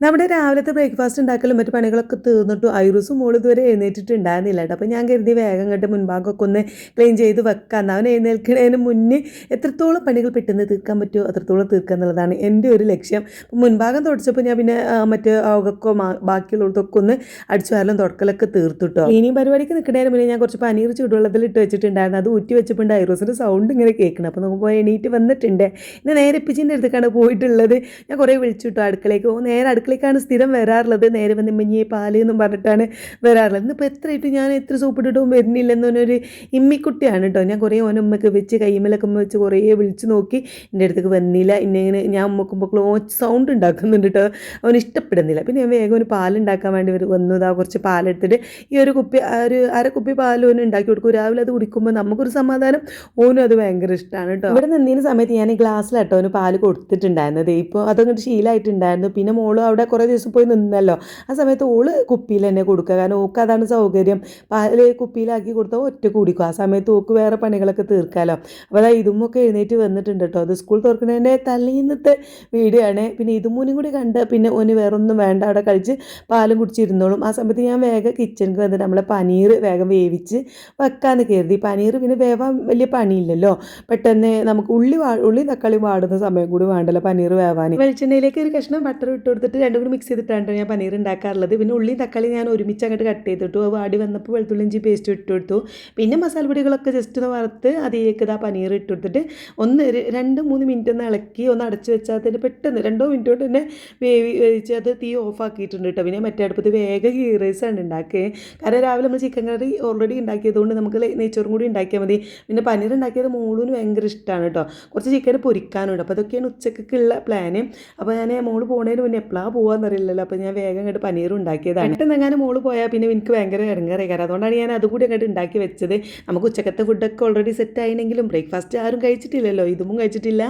നമ്മുടെ രാവിലത്തെ ബ്രേക്ക്ഫാസ്റ്റ് ഉണ്ടാക്കലും മറ്റു പണികളൊക്കെ തീർന്നിട്ടു ഐറൂസും മോൾ ഇതുവരെ എഴുന്നേറ്റിട്ടുണ്ടായിരുന്നില്ല കേട്ടോ. അപ്പോൾ ഞാൻ കരുതി വേഗം കണ്ട് മുൻഭാഗമൊക്കെ ഒന്ന് ക്ലീൻ ചെയ്ത് വെക്കാം. അവൻ എഴുന്നേൽക്കുന്നതിന് മുന്നേ എത്രത്തോളം പണികൾ പെട്ടെന്ന് തീർക്കാൻ പറ്റുമോ അത്രത്തോളം തീർക്കുക എന്നുള്ളതാണ് എൻ്റെ ഒരു ലക്ഷ്യം. മുൻഭാഗം തുടച്ചപ്പോൾ ഞാൻ പിന്നെ മറ്റ് അവകൊക്കെ ബാക്കിയുള്ളതൊക്കെ ഒന്ന് അടിച്ചു വാരലും തുടക്കലൊക്കെ തീർത്തിട്ടോ. ഇനിയും പരിപാടിക്ക് നിൽക്കുന്നതിന് മുന്നേ ഞാൻ കുറച്ച് പനീർ ചൂടുവെള്ളത്തിൽ ഇട്ട് വെച്ചിട്ടുണ്ടായിരുന്നു. അത് ഊറ്റി വെച്ചപ്പോൾ ഐറൂസിൻ്റെ സൗണ്ട് ഇങ്ങനെ കേൾക്കണം. അപ്പോൾ നോക്കുമ്പോൾ എണീറ്റ് വന്നിട്ടുണ്ട്. ഇന്ന് നേരെ ഇപ്പിച്ചിൻ്റെ അടുത്തേക്കാണ് പോയിട്ടുള്ളത്. ഞാൻ കുറേ വിളിച്ചിട്ടോ അടുക്കളയ്ക്ക്. നേരെ അടുക്കളയ്ക്കാണ് സ്ഥിരം വരാറുള്ളത്. നേരെ വന്ന് മഞ്ഞയെ പാല് എന്നും പറഞ്ഞിട്ടാണ് വരാറുള്ളത്. ഇന്നിപ്പോൾ എത്രയായിട്ട് ഞാൻ എത്ര സൂപ്പിട്ടിട്ടും വരുന്നില്ലെന്നൊരു ഇമ്മിക്കുട്ടിയാണ് കേട്ടോ. ഞാൻ കുറേ ഉമ്മക്ക് വെച്ച് കൈമലൊക്കെ വെച്ച് കുറേ വിളിച്ച് നോക്കി. എൻ്റെ അടുത്തേക്ക് വന്നില്ല. ഇങ്ങനെ ഞാൻ ഉമ്മക്കുമ്പോൾ സൗണ്ട് ഉണ്ടാക്കുന്നുണ്ട് കേട്ടോ. അവന് ഇഷ്ടപ്പെടുന്നില്ല. പിന്നെ ഞാൻ വേഗം ഒരു പാലുണ്ടാക്കാൻ വേണ്ടി വന്നു. ഇതാ കുറച്ച് പാലെടുത്തിട്ട് ഈ ഒരു കുപ്പി ഒരു അരക്കുപ്പി പാൽ ഓന് ഉണ്ടാക്കി കൊടുക്കും. രാവിലെ അത് കുടിക്കുമ്പോൾ നമുക്കൊരു സമാധാനം. ഓനും അത് ഭയങ്കര ഇഷ്ടമാണ് കേട്ടോ. ഇവിടെ നിന്നതിന് സമയത്ത് ഞാൻ ഈ ഗ്ലാസ്സിലാട്ടോ അവന് പാല് കൊടുത്തിട്ടുണ്ടായിരുന്നത്. ഇപ്പോൾ അതങ്ങോട്ട് ശീലമായിട്ടുണ്ടായിരുന്നു. പിന്നെ മോളും അവിടെ കുറേ ദിവസം പോയി നിന്നല്ലോ. ആ സമയത്ത് ഓള് കുപ്പിയിൽ തന്നെ കൊടുക്കുക. കാരണം ഓക്ക് അതാണ് സൗകര്യം. പാല് കുപ്പിയിലാക്കി കൊടുത്താൽ ഒറ്റ കുടിക്കും. ആ സമയത്ത് ഓക്ക് വേറെ പണികളൊക്കെ തീർക്കാമല്ലോ. അപ്പോൾ അതാ ഇതുമൊക്കെ എഴുന്നേറ്റ് വന്നിട്ടുണ്ട് കേട്ടോ. അത് സ്കൂൾ തുറക്കുന്നതിൻ്റെ തലേന്നത്തെ വീഡിയോ ആണ്. പിന്നെ ഇതുമൂന്നും കൂടി കണ്ട് പിന്നെ ഓന് വേറെ ഒന്നും വേണ്ട, അവിടെ കഴിച്ച് പാലും കുടിച്ചിരുന്നോളും. ആ സമയത്ത് ഞാൻ വേഗം കിച്ചണിക്ക് വന്നിട്ട് നമ്മളെ പനീർ വേഗം വേവിച്ച് വെക്കാമെന്ന് കരുതി. പനീർ പിന്നെ വേവാൻ വലിയ പണിയില്ലല്ലോ. പെട്ടെന്ന് നമുക്ക് ഉള്ളി തക്കാളി വാടുന്ന സമയം കൂടി വേണ്ടല്ലോ പനീർ വേവാൻ. വെളിച്ചെണ്ണയിലേക്ക് ഒരു കഷ്ണം ബട്ടർ ഇട്ട് കൊടുത്തിട്ട് രണ്ടും കൂടി മിക്സ് ചെയ്തിട്ടാണ് ഞാൻ പനീർ ഉണ്ടാക്കാറുള്ളത്. പിന്നെ ഉള്ളി തക്കാളി ഞാൻ ഒരുമിച്ച് അങ്ങോട്ട് കട്ട് ചെയ്തിട്ടു. അത് വാടി വന്നപ്പോൾ വെളുത്തുള്ളി ഇഞ്ചി പേസ്റ്റ് ഇട്ട് കൊടുത്തു. പിന്നെ മസാലപ്പൊടികളൊക്കെ ജസ്റ്റ് ഒന്ന് വറുത്ത് അതിലേക്ക് ഇതാ പനീർ ഇട്ട് കൊടുത്തിട്ട് ഒന്ന് 2-3 മിനിറ്റ് ഒന്ന് ഇളക്കി ഒന്ന് അടച്ച് വെച്ചാൽ തന്നെ പെട്ടെന്ന് 2 മിനിറ്റ് കൊണ്ട് തന്നെ വേവിച്ച് അത് തീ ഓഫ് ആക്കിയിട്ടുണ്ട് കേട്ടോ. പിന്നെ മറ്റേ അടുപ്പത്ത് വേഗം ഗീ റൈസാണ് ഉണ്ടാക്കിയത്. കാരണം രാവിലെ നമ്മൾ ചിക്കൻ കറി ഓൾറെഡി ഉണ്ടാക്കിയതുകൊണ്ട് നമുക്ക് നെയ്ച്ചോറും കൂടി ഉണ്ടാക്കിയാൽ മതി. പിന്നെ പനീർ ഉണ്ടാക്കിയത് മോളിന് ഭയങ്കര ഇഷ്ടമാണ് കേട്ടോ. കുറച്ച് ചിക്കൻ പൊരിക്കാനുണ്ട്. അപ്പോൾ അതൊക്കെയാണ് ഉച്ചയ്ക്കുള്ള പ്ലാന്. അപ്പോൾ ഞാൻ മോള് പോകുന്നതിന് മുന്നേ എപ്പോഴാണ് പോകാമെന്നറിയില്ലല്ലോ. അപ്പോൾ ഞാൻ വേഗം അങ്ങോട്ട് പനീർ ഉണ്ടാക്കിയതാണ്. പെട്ടെന്ന് എങ്ങനെ മോള് പോയാൽ പിന്നെ എനിക്ക് ഭയങ്കര ഇടങ്ങേറായി. കാരണം അതുകൊണ്ടാണ് ഞാൻ അതുകൂടി അങ്ങോട്ട് ഉണ്ടാക്കി വെച്ചത്. നമുക്ക് ഉച്ചക്കത്തെ ഫുഡൊക്കെ ഓൾറെഡി സെറ്റ് ആയെങ്കിലും ബ്രേക്ക്ഫാസ്റ്റ് ആരും കഴിച്ചിട്ടില്ലല്ലോ. ഇതും കഴിച്ചിട്ടില്ല,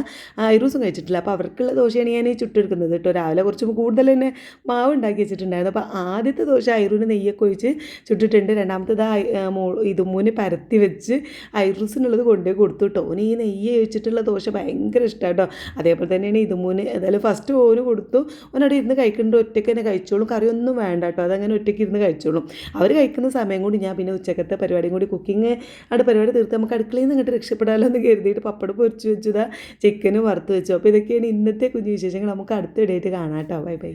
ഐറൂസും കഴിച്ചിട്ടില്ല. അപ്പോൾ അവർക്കുള്ള ദോശയാണ് ഞാൻ ചുട്ടെടുക്കുന്നത് കേട്ടോ. രാവിലെ കുറച്ച് കൂടുതൽ തന്നെ മാവ് ഉണ്ടാക്കി വെച്ചിട്ടുണ്ടായിരുന്നു. അപ്പോൾ ആദ്യത്തെ ദോശ ഐറൂന് നെയ്യൊക്കെ ഒഴിച്ച് ചുട്ടിട്ടുണ്ട്. രണ്ടാമത്തേത് ഇതുമൂന്ന് പരത്തി വെച്ച് ഐറൂസിനുള്ളത് കൊണ്ടുപോയി കൊടുത്തു കേട്ടോ. ഓന് ഈ നെയ്യ് ഒഴിച്ചിട്ടുള്ള ദോശ ഭയങ്കര ഇഷ്ടമാണ് കേട്ടോ. അതേപോലെ തന്നെയാണ് ഇതുമൂന്ന്. ഏതായാലും ഫസ്റ്റ് ഓന് കൊടുത്തു. ഓനവിടെ ഇരുന്ന് കഴിക്കുന്നുണ്ട്. ഒറ്റയ്ക്ക് തന്നെ കഴിച്ചോളും. കറിയൊന്നും വേണ്ട കേട്ടോ. അതങ്ങനെ ഒറ്റയ്ക്ക് ഇരുന്ന് കഴിച്ചോളും. അവർ കഴിക്കുന്ന സമയം കൂടി ഞാൻ പിന്നെ ഉച്ചക്കത്തെ പരിപാടിയും കൂടി കുക്കിങ് അവിടെ പരിപാടി തീർത്ത് നമുക്ക് അടുക്കളയിൽ നിന്ന് ഇങ്ങോട്ട് രക്ഷപ്പെടാമല്ലോ എന്ന് കരുതിയിട്ട് പപ്പടം പൊരിച്ച് വെച്ചതാ, ചിക്കനും വറുത്ത് വെച്ചു. അപ്പോൾ ഇതൊക്കെയാണ് ഇന്നത്തെ കുഞ്ഞു വിശേഷങ്ങൾ. നമുക്ക് അടുത്ത ഇടയായിട്ട് കാണാം കേട്ടോ. Bye bye.